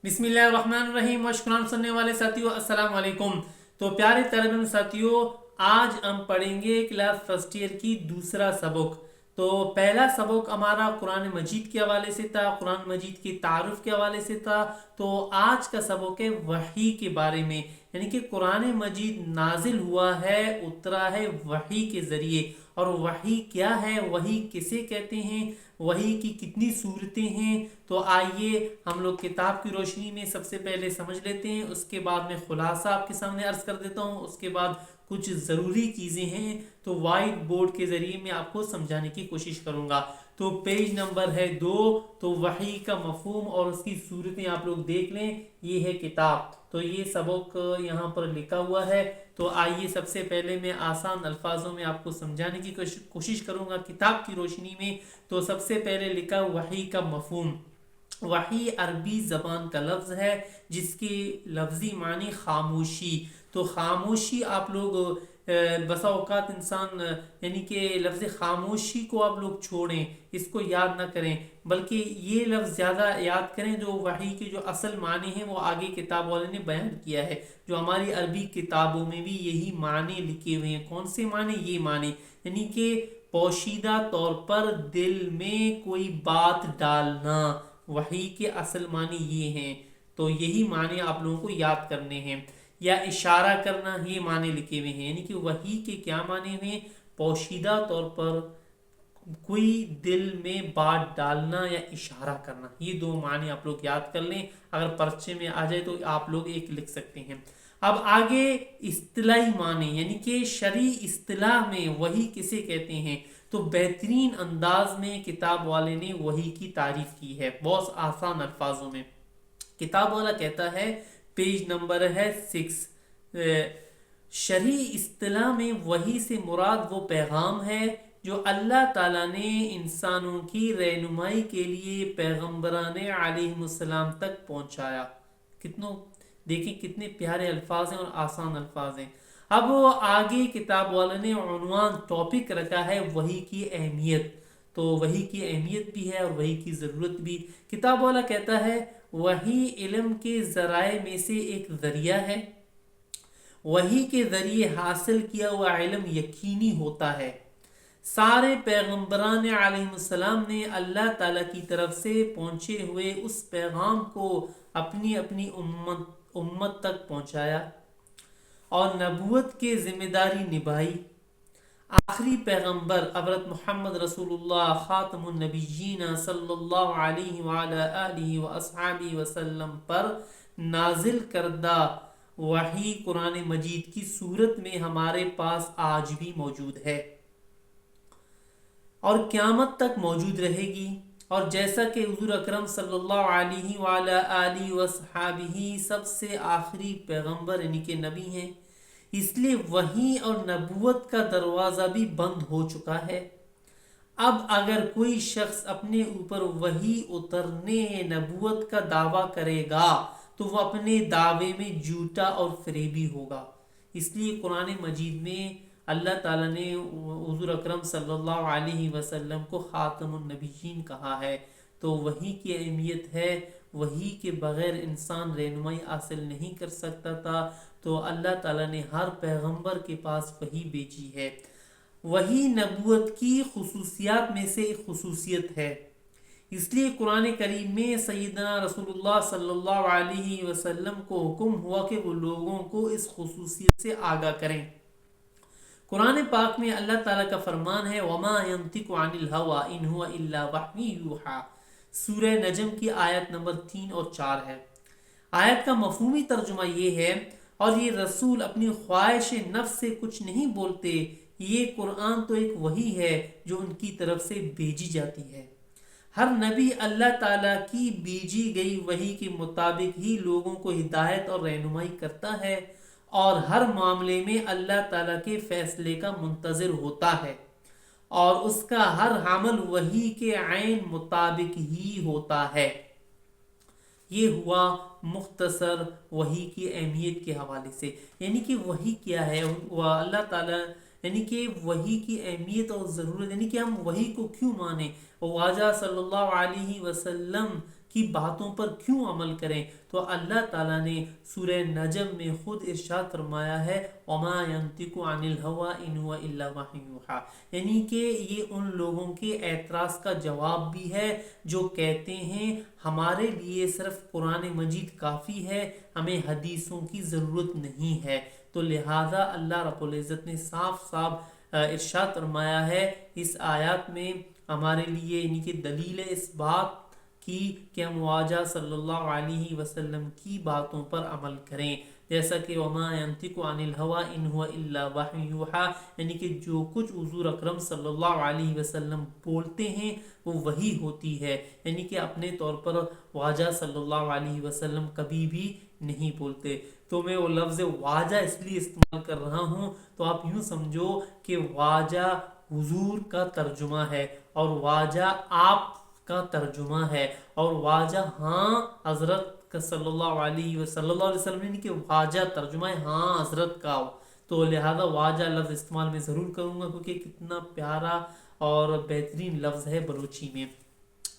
بسم اللہ الرحمن الرحیم وشکران سننے والے ساتھیوں السلام علیکم۔ تو پیارے طالب علم ساتھیوں، آج ہم پڑھیں گے کلاس فرسٹ ایئر کی دوسرا سبق۔ تو پہلا سبق ہمارا قرآن مجید کے حوالے سے تھا، قرآن مجید کے تعارف کے حوالے سے تھا۔ تو آج کا سبق ہے وحی کے بارے میں، یعنی کہ قرآن مجید نازل ہوا ہے، اترا ہے وحی کے ذریعے۔ اور وحی کیا ہے، وحی کسے کہتے ہیں، وحی کی کتنی صورتیں ہیں۔ تو آئیے ہم لوگ کتاب کی روشنی میں سب سے پہلے سمجھ لیتے ہیں، اس کے بعد میں خلاصہ آپ کے سامنے عرض کر دیتا ہوں، اس کے بعد کچھ ضروری چیزیں ہیں تو وائٹ بورڈ کے ذریعے میں آپ کو سمجھانے کی کوشش کروں گا۔ تو پیج نمبر ہے 2۔ تو وحی کا مفہوم اور اس کی صورتیں آپ لوگ دیکھ لیں، یہ ہے کتاب۔ تو یہ سبق یہاں پر لکھا ہوا ہے۔ تو آئیے سب سے پہلے میں آسان الفاظوں میں آپ کو سمجھانے کی کوشش کروں گا کتاب کی روشنی میں۔ تو سب سے پہلے لکھا وحی کا مفہوم۔ وحی عربی زبان کا لفظ ہے جس کی لفظی معنی خاموشی۔ تو خاموشی آپ لوگ بسا اوقات انسان یعنی کہ لفظ خاموشی کو آپ لوگ چھوڑیں، اس کو یاد نہ کریں، بلکہ یہ لفظ زیادہ یاد کریں۔ جو وحی کے جو اصل معنی ہیں وہ آگے کتاب والے نے بیان کیا ہے، جو ہماری عربی کتابوں میں بھی یہی معنی لکھے ہوئے ہیں۔ کون سے معنی؟ یہ معنی یعنی کہ پوشیدہ طور پر دل میں کوئی بات ڈالنا، وحی کے اصل معنی یہ ہیں۔ تو یہی معنی آپ لوگوں کو یاد کرنے ہیں۔ یا اشارہ کرنا، یہ معنی لکھے ہوئے ہیں، یعنی کہ وحی کے کیا معنی ہیں؟ پوشیدہ طور پر کوئی دل میں بات ڈالنا یا اشارہ کرنا، یہ دو معنی آپ لوگ یاد کر لیں۔ اگر پرچے میں آ جائے تو آپ لوگ ایک لکھ سکتے ہیں۔ اب آگے اصطلاحی معنی، یعنی کہ شرعی اصطلاح میں وحی کسے کہتے ہیں؟ تو بہترین انداز میں کتاب والے نے وحی کی تعریف کی ہے، بہت آسان الفاظوں میں۔ کتاب والا کہتا ہے، پیج نمبر ہے 6، شرعی اصطلاح میں وحی سے مراد وہ پیغام ہے جو اللہ تعالیٰ نے انسانوں کی رہنمائی کے لیے پیغمبران علیہ السلام تک پہنچایا۔ دیکھیں کتنے پیارے الفاظ ہیں اور آسان الفاظ ہیں۔ اب آگے کتاب والا نے عنوان ٹاپک رکھا ہے وحی کی اہمیت۔ تو وحی کی اہمیت بھی ہے اور وحی کی ضرورت بھی۔ کتاب والا کہتا ہے، وحی علم کے ذرائع میں سے ایک ذریعہ ہے۔ وحی کے ذریعے حاصل کیا ہوا علم یقینی ہوتا ہے۔ سارے پیغمبران علیہ السلام نے اللہ تعالیٰ کی طرف سے پہنچے ہوئے اس پیغام کو اپنی اپنی امت تک پہنچایا اور نبوت کی ذمہ داری نبھائی۔ آخری پیغمبر حضرت محمد رسول اللہ خاتم النبیین صلی اللہ علیہ وآلہ آلہ وآصحابہ وسلم پر نازل کردہ وحی قرآن مجید کی صورت میں ہمارے پاس آج بھی موجود ہے اور قیامت تک موجود رہے گی۔ اور جیسا کہ حضور اکرم صلی اللہ علیہ وآلہ آلہ وصحابہ سب سے آخری پیغمبر یعنی کہ نبی ہیں، اس لیے وحی اور نبوت کا دروازہ بھی بند ہو چکا ہے۔ اب اگر کوئی شخص اپنے اوپر وحی اترنے نبوت کا دعویٰ کرے گا تو وہ اپنے دعوے میں جھوٹا اور فریبی ہوگا۔ اس لیے قرآن مجید میں اللہ تعالیٰ نے حضور اکرم صلی اللہ علیہ وسلم کو خاتم النبیین کہا ہے۔ تو وحی کی اہمیت ہے، وحی کے بغیر انسان رہنمائی حاصل نہیں کر سکتا تھا۔ تو اللہ تعالیٰ نے ہر پیغمبر کے پاس وحی بھیجی ہے۔ وحی نبوت کی خصوصیات میں سے ایک خصوصیت ہے، اس لیے قرآن کریم میں سیدنا رسول اللہ صلی اللہ علیہ وسلم کو حکم ہوا کہ وہ لوگوں کو اس خصوصیت سے آگاہ کریں۔ قرآن پاک میں اللہ تعالیٰ کا فرمان ہے، وَمَا يَنطِقُ عَنِ الْهَوَىٰ إِنْ هُوَ إِلَّا وَحْيٌ يُوحَىٰ۔ سورہ نجم کی آیت نمبر 3 اور 4 ہے۔ آیت کا مفہومی ترجمہ یہ ہے، اور یہ رسول اپنی خواہش نفس سے کچھ نہیں بولتے، یہ قرآن تو ایک وحی ہے جو ان کی طرف سے بھیجی جاتی ہے۔ ہر نبی اللہ تعالیٰ کی بھیجی گئی وحی کے مطابق ہی لوگوں کو ہدایت اور رہنمائی کرتا ہے اور ہر معاملے میں اللہ تعالیٰ کے فیصلے کا منتظر ہوتا ہے، اور اس کا ہر عمل وحی کے عین مطابق ہی ہوتا ہے۔ یہ ہوا مختصر وحی کی اہمیت کے حوالے سے۔ یعنی کہ وحی کیا ہے، اللہ تعالیٰ یعنی کہ وحی کی اہمیت اور ضرورت، یعنی کہ ہم وحی کو کیوں مانیں۔ واجہ صلی اللہ علیہ وسلم کی باتوں پر کیوں عمل کریں؟ تو اللہ تعالیٰ نے سورہ نجم میں خود ارشاد فرمایا ہے وَمَا يَنطِقُ عَنِ الْهَوَىٰ إِنْ هُوَ إِلَّا وَحْيٌ يُوحَىٰ، یعنی کہ یہ ان لوگوں کے اعتراض کا جواب بھی ہے جو کہتے ہیں ہمارے لیے صرف قرآن مجید کافی ہے، ہمیں حدیثوں کی ضرورت نہیں ہے۔ تو لہٰذا اللہ رب العزت نے صاف صاف ارشاد فرمایا ہے اس آیات میں ہمارے لیے، یعنی کہ دلیل اس بات کی کہ ہم واجہ صلی اللہ علیہ وسلم کی باتوں پر عمل کریں، جیسا کہ وما ينطق عن الهوى ان هو الا وحی یوحیٰ، یعنی کہ جو کچھ حضور اکرم صلی اللہ علیہ وسلم بولتے ہیں وہ وحی ہوتی ہے، یعنی کہ اپنے طور پر واجہ صلی اللہ علیہ وسلم کبھی بھی نہیں بولتے۔ تو میں وہ لفظ واجہ اس لیے استعمال کر رہا ہوں تو آپ یوں سمجھو کہ واجہ حضور کا ترجمہ ہے اور واجہ آپ کا ترجمہ ہے، اور واجہ ہاں حضرت صلی اللہ علیہ وسلم نے کہ واجہ ترجمہ ہے ہاں حضرت کا، تو لہذا واجہ لفظ استعمال میں ضرور کروں گا کیونکہ کتنا پیارا اور بہترین لفظ ہے بلوچی میں۔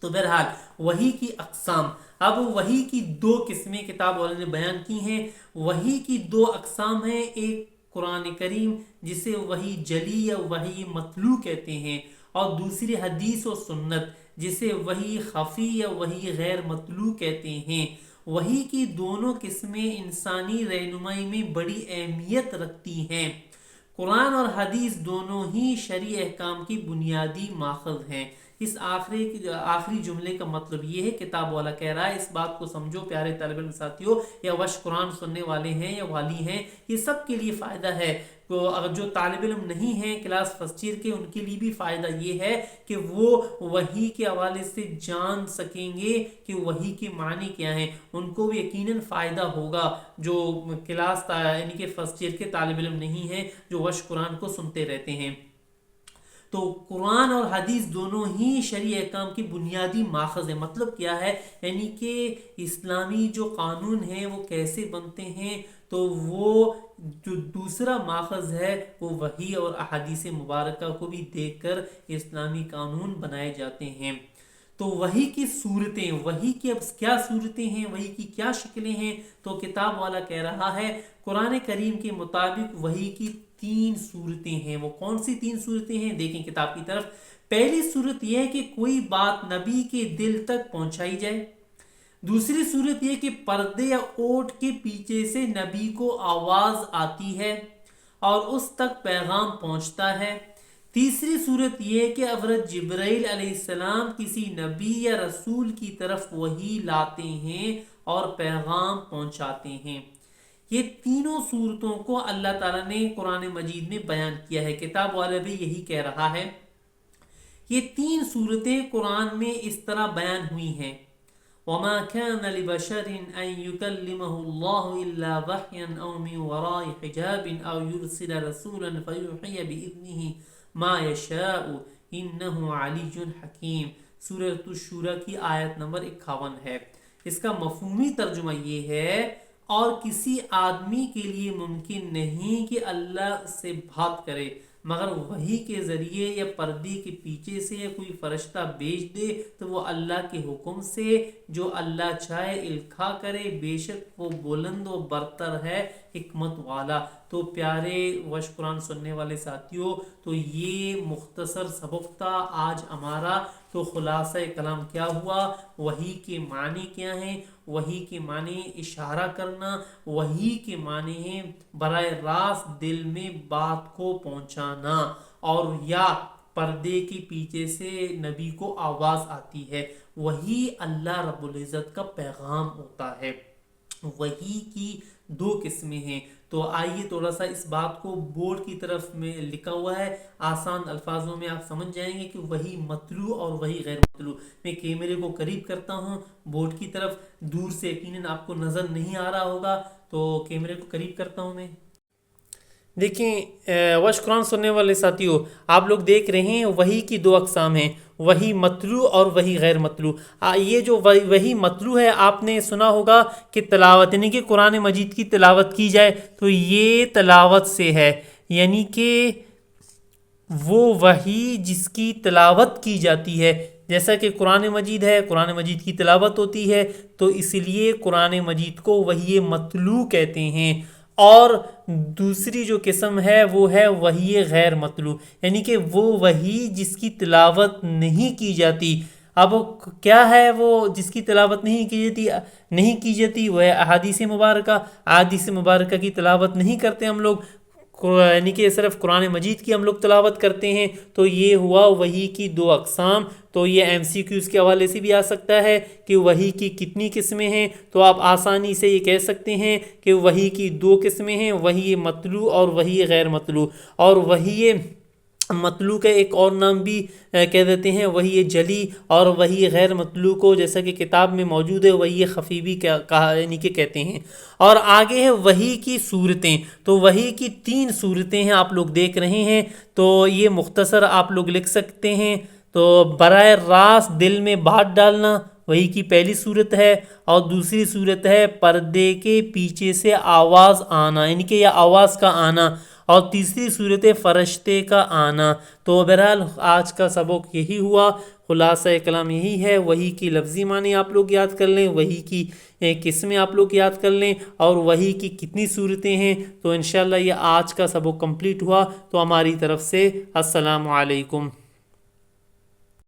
تو بہرحال وحی کی اقسام، اب وحی کی دو قسمیں کتاب والوں نے بیان کی ہیں۔ وحی کی دو اقسام ہیں، ایک قرآن کریم جسے وحی جلی یا وحی مطلوع کہتے ہیں، اور دوسری حدیث و سنت جسے وحی خفی یا وحی غیر مطلوع کہتے ہیں۔ وحی کی دونوں قسمیں انسانی رہنمائی میں بڑی اہمیت رکھتی ہیں۔ قرآن اور حدیث دونوں ہی شرعی احکام کی بنیادی ماخذ ہیں۔ اس آخری جملے کا مطلب یہ ہے، کتاب والا کہہ رہا ہے اس بات کو سمجھو پیارے طالب علم ساتھیوں، یا وش قرآن سننے والے ہیں یا والی ہیں، یہ سب کے لیے فائدہ ہے۔ تو اگر جو طالب علم نہیں ہیں کلاس فرسٹ ایئر کے، ان کے لیے بھی فائدہ یہ ہے کہ وہ وحی کے حوالے سے جان سکیں گے کہ وحی کے معنی کیا ہیں، ان کو بھی یقیناً فائدہ ہوگا جو کلاس یعنی کہ فرسٹ ایئر کے طالب علم نہیں ہیں جو وش قرآن کو سنتے رہتے ہیں۔ تو قرآن اور حدیث دونوں ہی شرعی احکام کی بنیادی ماخذ ہے۔ مطلب کیا ہے؟ یعنی کہ اسلامی جو قانون ہیں وہ کیسے بنتے ہیں، تو وہ جو دوسرا ماخذ ہے وہ وحی اور احادیث مبارکہ کو بھی دیکھ کر اسلامی قانون بنائے جاتے ہیں۔ تو وحی کی صورتیں، وحی کی اب کیا صورتیں ہیں، وحی کی کیا شکلیں ہیں، تو کتاب والا کہہ رہا ہے قرآن کریم کے مطابق وحی کی 3 صورتیں ہیں۔ وہ کون سی 3 صورتیں ہیں؟ دیکھیں کتاب کی طرف۔ پہلی صورت یہ ہے کہ کوئی بات نبی کے دل تک پہنچائی جائے۔ دوسری صورت یہ کہ پردے یا اوٹ کے پیچھے سے نبی کو آواز آتی ہے اور اس تک پیغام پہنچتا ہے۔ تیسری صورت یہ کہ حضرت جبرائیل علیہ السلام کسی نبی یا رسول کی طرف وحی لاتے ہیں اور پیغام پہنچاتے ہیں۔ یہ تینوں صورتوں کو اللہ تعالیٰ نے قرآن مجید میں بیان کیا ہے، کتاب والا بھی یہی کہہ رہا ہے۔ یہ 3 صورتیں قرآن میں اس طرح بیان ہوئی ہیں، وَمَا كَانَ لِبَشَرٍ أَن يُكَلِّمَهُ اللَّهُ إِلَّا وَحْيًا أَوْ مِنْ وَرَاءِ حِجَابٍ أَوْ يُرْسِلَ رَسُولًا فَيُوحِيَ بِإِذْنِهِ مَا يَشَاءُ إِنَّهُ عَلِيٌّ حَكِيمٌ۔ سورۃ الشورى کی آیت نمبر 51 ہے۔ اس کا مفہومی ترجمہ یہ ہے، اور کسی آدمی کے لیے ممکن نہیں کہ اللہ اس سے بات کرے مگر وحی کے ذریعے یا پردے کے پیچھے سے کوئی فرشتہ بھیج دے تو وہ اللہ کے حکم سے جو اللہ چاہے القاء کرے، بے شک وہ بلند و برتر ہے، حکمت والا۔ تو پیارے وش قرآن سننے والے ساتھیوں، تو یہ مختصر سبق تھا آج ہمارا۔ تو خلاصہ کلام کیا ہوا؟ وحی کے معنی کیا ہیں؟ وحی کے معنی اشارہ کرنا، وحی کے معنی ہے براہ راست دل میں بات کو پہنچانا، اور یا پردے کے پیچھے سے نبی کو آواز آتی ہے، وحی اللہ رب العزت کا پیغام ہوتا ہے۔ وحی کی 2 قسمیں ہیں۔ تو آئیے تھوڑا سا اس بات کو بورڈ کی طرف میں لکھا ہوا ہے، آسان الفاظوں میں آپ سمجھ جائیں گے کہ وحی مطلوع اور وحی غیر مطلوع۔ میں کیمرے کو قریب کرتا ہوں بورڈ کی طرف، دور سے یقیناً آپ کو نظر نہیں آ رہا ہوگا، تو کیمرے کو قریب کرتا ہوں میں۔ دیکھیں وش قرآن سننے والے ساتھیوں، آپ لوگ دیکھ رہے ہیں وحی کی 2 اقسام ہیں، وحی مطلوع اور وحی غیر مطلوع۔ یہ جو وحی مطلوع ہے، آپ نے سنا ہوگا کہ تلاوت، یعنی کہ قرآن مجید کی تلاوت کی جائے تو یہ تلاوت سے ہے، یعنی کہ وہ وحی جس کی تلاوت کی جاتی ہے، جیسا کہ قرآن مجید ہے، قرآن مجید کی تلاوت ہوتی ہے، تو اس لیے قرآن مجید کو وحی مطلوع کہتے ہیں۔ اور دوسری جو قسم ہے وہ ہے وحی غیر مطلوع، یعنی کہ وہ وحی جس کی تلاوت نہیں کی جاتی۔ اب کیا ہے وہ جس کی تلاوت نہیں کی جاتی؟ وہ ہے احادیث مبارکہ۔ احادیث مبارکہ کی تلاوت نہیں کرتے ہم لوگ، یعنی کہ صرف قرآن مجید کی ہم لوگ تلاوت کرتے ہیں۔ تو یہ ہوا وحی کی دو اقسام۔ تو یہ ایم سی کیوز کے حوالے سے بھی آ سکتا ہے کہ وحی کی کتنی قسمیں ہیں، تو آپ آسانی سے یہ کہہ سکتے ہیں کہ وحی کی دو قسمیں ہیں، وحی مطلوع اور وحی غیر مطلوع۔ اور وحی مطلوع کا ایک اور نام بھی کہہ دیتے ہیں وحی جلی، اور وحی غیر مطلوع کو جیسا کہ کتاب میں موجود ہے وحی خفی بھی یعنی کہ کہتے ہیں۔ اور آگے ہے وحی کی صورتیں۔ تو وحی کی 3 صورتیں ہیں، آپ لوگ دیکھ رہے ہیں، تو یہ مختصر آپ لوگ لکھ سکتے ہیں۔ تو براہ راست دل میں بات ڈالنا وحی کی پہلی صورت ہے، اور دوسری صورت ہے پردے کے پیچھے سے آواز آنا، یعنی کہ یہ آواز کا آنا، اور تیسری صورت فرشتے کا آنا۔ تو بہرحال آج کا سبق یہی ہوا، خلاصہ کلام یہی ہے۔ وحی کی لفظی معنی آپ لوگ یاد کر لیں، وحی کی قسمیں آپ لوگ یاد کر لیں، اور وحی کی کتنی صورتیں ہیں۔ تو انشاءاللہ یہ آج کا سبق کمپلیٹ ہوا۔ تو ہماری طرف سے السلام علیکم۔